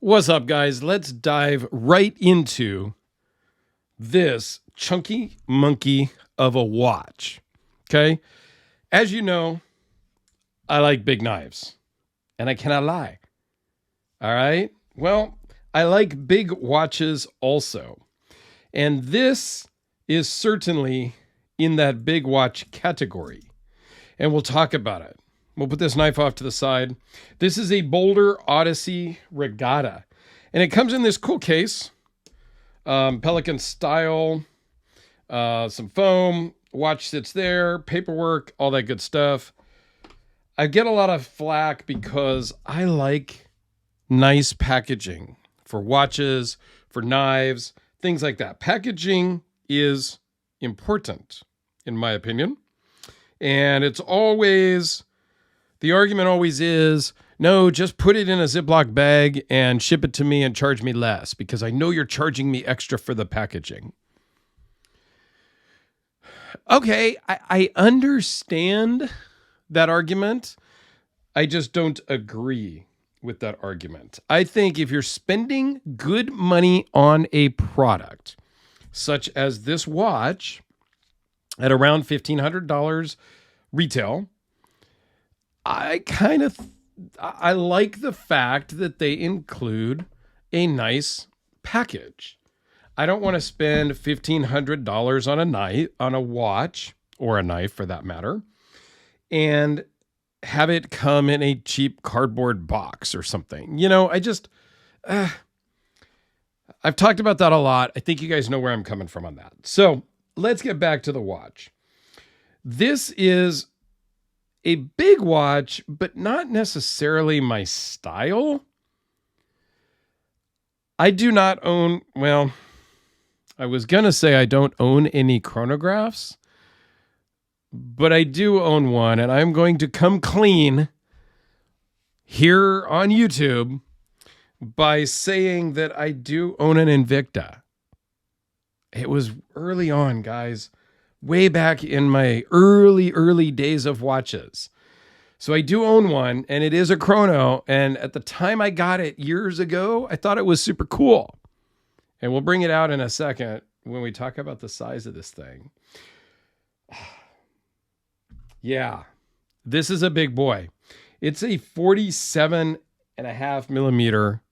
What's up, guys? Let's dive right into this chunky monkey of a watch. Okay? As you know, I like big knives, and I cannot lie. All right? Well, I like big watches also. And this is certainly in that big watch category. And we'll talk about it. We'll put this knife off to the side. This is a Boldr Odyssey Regatta. And it comes in this cool case. Pelican style. Some foam. Watch sits there. Paperwork. All that good stuff. I get a lot of flack because I like nice packaging for watches, for knives, things like that. Packaging is important, in my opinion. And it's always... The argument always is, no, just put it in a Ziploc bag and ship it to me and charge me less because I know you're charging me extra for the packaging. Okay, I understand that argument. I just don't agree with that argument. I think if you're spending good money on a product, such as this watch at around $1,500 retail, I like the fact that they include a nice package. I don't want to spend $1,500 on a knife, on a watch, or a knife for that matter, and have it come in a cheap cardboard box or something. You know, I've talked about that a lot. I think you guys know where I'm coming from on that. So let's get back to the watch. This is a big watch, but not necessarily my style. I do not own, well, I was going to say I don't own any chronographs, but I do own one, and I'm going to come clean here on YouTube by saying that I do own an Invicta. It was early on, guys. Way back in my early days of watches. So I do own one, and it is a chrono. And at the time I got it years ago, I thought it was super cool. And we'll bring it out in a second when we talk about the size of this thing. Yeah, this is a big boy. It's a 47.5 millimeter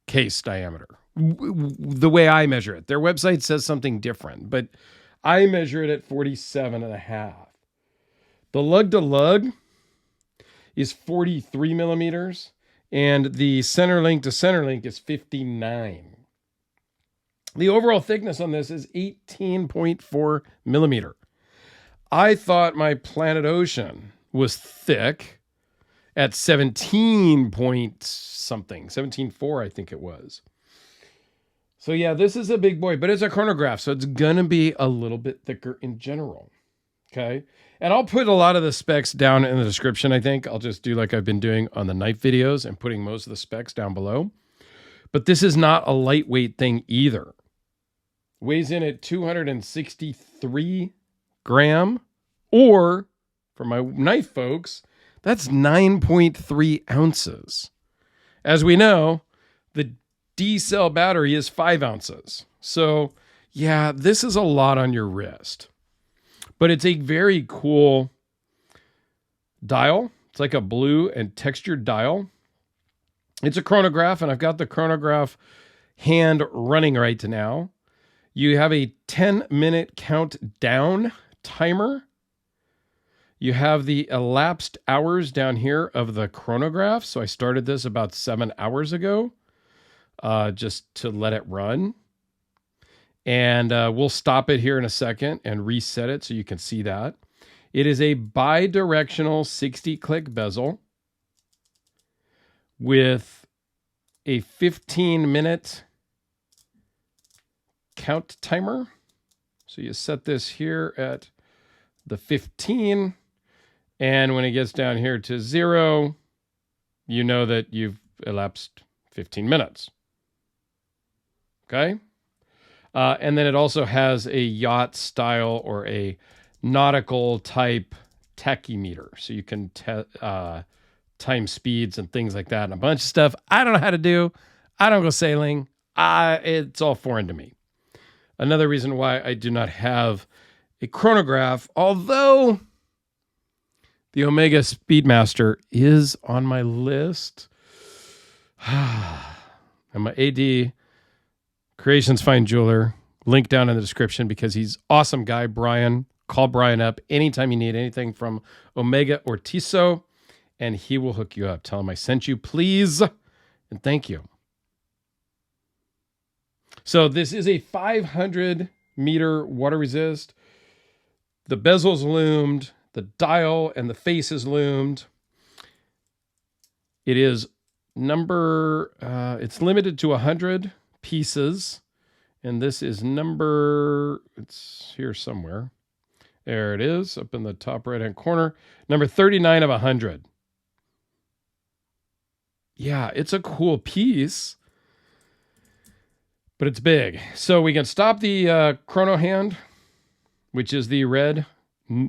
case diameter. The way I measure it. Their website says something different, but I measure it at 47.5. The lug to lug is 43 millimeters, and the center link to center link is 59. The overall thickness on this is 18.4 millimeter. I thought my Planet Ocean was thick at 17 point something, 17.4 I think it was. So yeah, this is a big boy, but it's a chronograph, so it's going to be a little bit thicker in general, okay? And I'll put a lot of the specs down in the description, I think. I'll just do like I've been doing on the knife videos and putting most of the specs down below. But this is not a lightweight thing either. Weighs in at 263 gram, or, for my knife folks, that's 9.3 ounces. As we know, the D-cell battery is 5 ounces. So, yeah, this is a lot on your wrist. But it's a very cool dial. It's like a blue and textured dial. It's a chronograph, and I've got the chronograph hand running right now. You have a 10-minute countdown timer. You have the elapsed hours down here of the chronograph. So I started this about 7 hours ago. Just to let it run. And we'll stop it here in a second and reset it so you can see that. It is a bi-directional 60-click bezel with a 15-minute count timer. So you set this here at the 15, and when it gets down here to 0, you know that you've elapsed 15 minutes. Okay? And then it also has a yacht style or a nautical type tachymeter. So you can time speeds and things like that and a bunch of stuff I don't know how to do. I don't go sailing. It's all foreign to me. Another reason why I do not have a chronograph, although the Omega Speedmaster is on my list. And my AD Creations Fine Jeweler, link down in the description because he's awesome guy, Brian. Call Brian up anytime you need anything from Omega or Tissot, and he will hook you up. Tell him I sent you, please, and thank you. So this is a 500 meter water resist. The bezel's loomed, the dial and the face is loomed. It is it's limited to 100 pieces. And this is it's here somewhere. There it is, up in the top right-hand corner. Number 39 of 100. Yeah, it's a cool piece, but it's big. So we can stop the chrono hand, which is the red,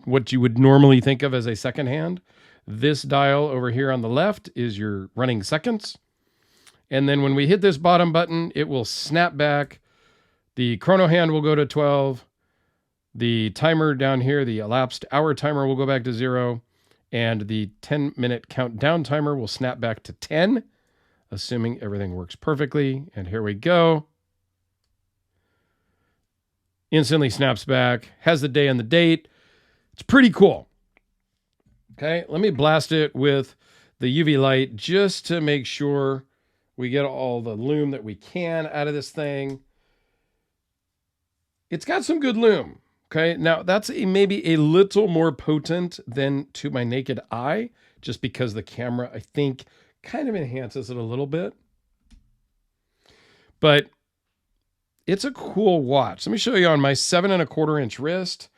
what you would normally think of as a second hand. This dial over here on the left is your running seconds. And then when we hit this bottom button, it will snap back. The chrono hand will go to 12. The timer down here, the elapsed hour timer, will go back to 0. And the 10-minute countdown timer will snap back to 10, assuming everything works perfectly. And here we go. Instantly snaps back, has the day and the date. It's pretty cool. Okay, let me blast it with the UV light just to make sure we get all the lume that we can out of this thing. It's got some good lume. Okay, now that's maybe a little more potent than to my naked eye, just because the camera, I think, kind of enhances it a little bit. But it's a cool watch. Let me show you on my 7¼ inch wrist.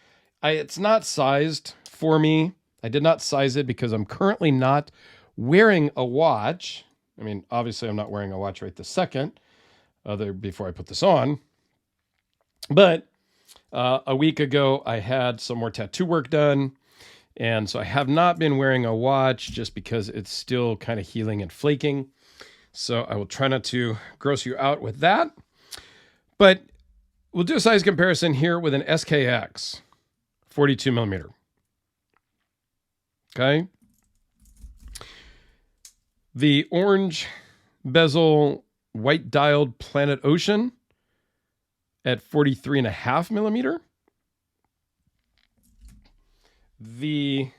It's not sized for me. I did not size it because I'm currently not wearing a watch. I mean, obviously I'm not wearing a watch right this second, before I put this on. But a week ago, I had some more tattoo work done. And so I have not been wearing a watch just because it's still kind of healing and flaking. So I will try not to gross you out with that. But we'll do a size comparison here with an SKX 42 millimeter. Okay. The orange bezel white dialed Planet Ocean at 43.5 millimeter. The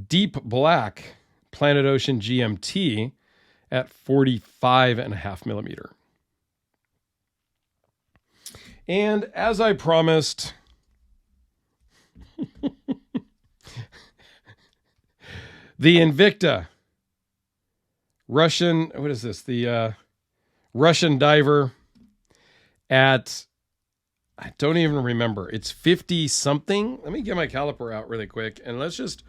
deep black Planet Ocean GMT at 45.5 millimeter. And as I promised, the Invicta Russian, what is this? The Russian diver at, I don't even remember. It's 50 something. Let me get my caliper out really quick and let's just,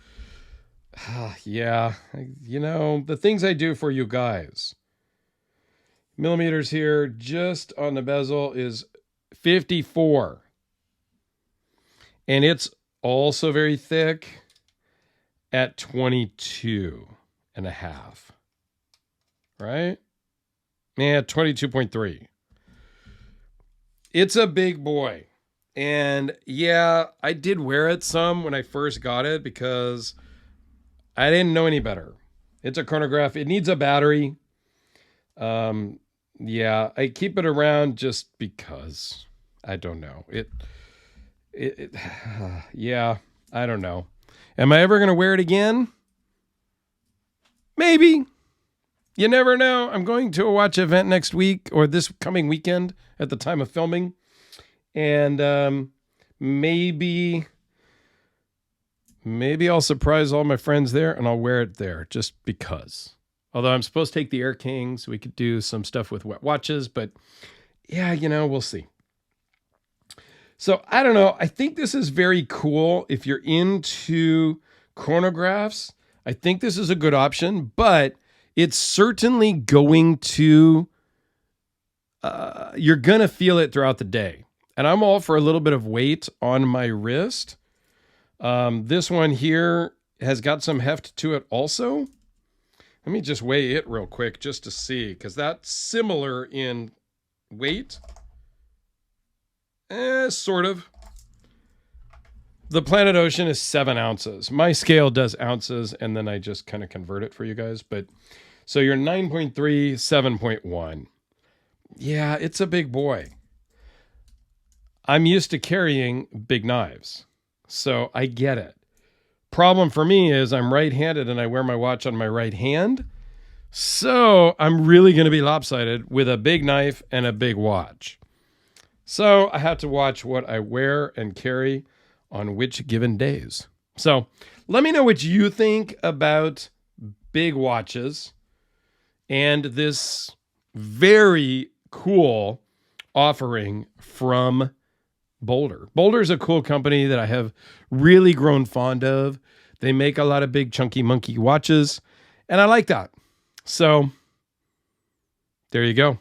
yeah, you know, the things I do for you guys. Millimeters here, just on the bezel is 54. And it's also very thick at 22.5. Right? Yeah, 22.3. It's a big boy. And yeah, I did wear it some when I first got it because I didn't know any better. It's a chronograph. It needs a battery. Yeah, I keep it around just because. I don't know. Yeah, I don't know. Am I ever going to wear it again? Maybe. You never know. I'm going to a watch event next week or this coming weekend at the time of filming. And maybe I'll surprise all my friends there and I'll wear it there just because. Although I'm supposed to take the Air King, so we could do some stuff with wet watches. But yeah, you know, we'll see. So I don't know. I think this is very cool. If you're into chronographs, I think this is a good option. But it's certainly going to, you're going to feel it throughout the day. And I'm all for a little bit of weight on my wrist. This one here has got some heft to it also. Let me just weigh it real quick just to see, because that's similar in weight. Sort of. The Planet Ocean is 7 ounces. My scale does ounces, and then I just kind of convert it for you guys. But so you're 9.3, 7.1. Yeah, it's a big boy. I'm used to carrying big knives, so I get it. Problem for me is I'm right-handed and I wear my watch on my right hand. So I'm really going to be lopsided with a big knife and a big watch. So I have to watch what I wear and carry on which given days. So let me know what you think about big watches and this very cool offering from Boldr. Boldr is a cool company that I have really grown fond of. They make a lot of big chunky monkey watches, and I like that. So there you go.